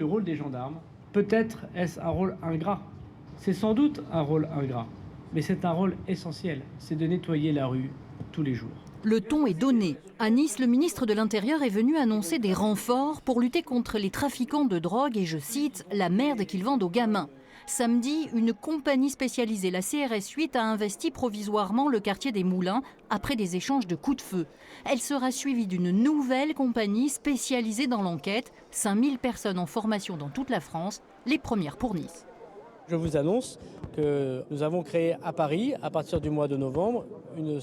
Le rôle des gendarmes, peut-être est-ce un rôle ingrat. C'est sans doute un rôle ingrat, mais c'est un rôle essentiel, c'est de nettoyer la rue tous les jours. Le ton est donné. À Nice, le ministre de l'Intérieur est venu annoncer des renforts pour lutter contre les trafiquants de drogue et, je cite, la merde qu'ils vendent aux gamins. Samedi, une compagnie spécialisée, la CRS 8, a investi provisoirement le quartier des Moulins après des échanges de coups de feu. Elle sera suivie d'une nouvelle compagnie spécialisée dans l'enquête. 5000 personnes en formation dans toute la France, les premières pour Nice. Je vous annonce que nous avons créé à Paris, à partir du mois de novembre, une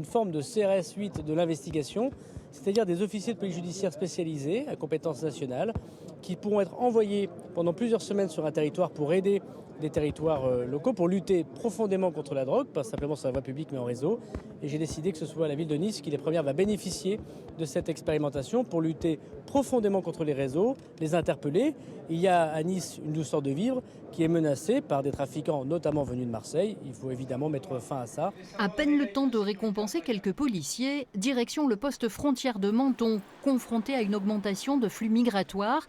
forme de CRS 8 de l'investigation, c'est-à-dire des officiers de police judiciaire spécialisés à compétence nationale qui pourront être envoyés pendant plusieurs semaines sur un territoire pour aider des territoires locaux, pour lutter profondément contre la drogue, pas simplement sur la voie publique mais en réseau. Et j'ai décidé que ce soit la ville de Nice qui, les premières, va bénéficier de cette expérimentation pour lutter profondément contre les réseaux, les interpeller. Il y a à Nice une douceur de vivre qui est menacée par des trafiquants, notamment venus de Marseille. Il faut évidemment mettre fin à ça. À peine le temps de récompenser quelques policiers, direction le poste frontière de Menton, confronté à une augmentation de flux migratoires,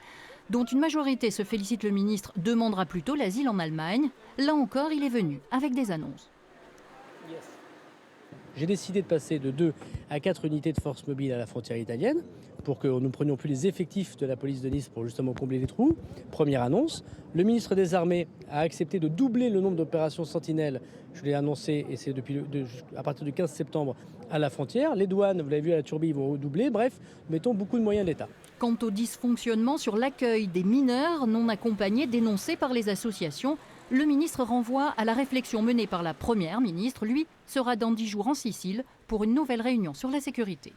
dont une majorité, se félicite le ministre, demandera plutôt l'asile en Allemagne. Là encore, il est venu avec des annonces. J'ai décidé de passer de 2 à 4 unités de force mobile à la frontière italienne pour que nous ne prenions plus les effectifs de la police de Nice pour justement combler les trous. Première annonce. Le ministre des Armées a accepté de doubler le nombre d'opérations Sentinelle. Je l'ai annoncé et c'est à partir du 15 septembre à la frontière. Les douanes, vous l'avez vu à la Turbie, vont doubler. Bref, mettons beaucoup de moyens de l'État. Quant au dysfonctionnement sur l'accueil des mineurs non accompagnés dénoncés par les associations, le ministre renvoie à la réflexion menée par la première ministre. Lui sera dans 10 jours en Sicile pour une nouvelle réunion sur la sécurité.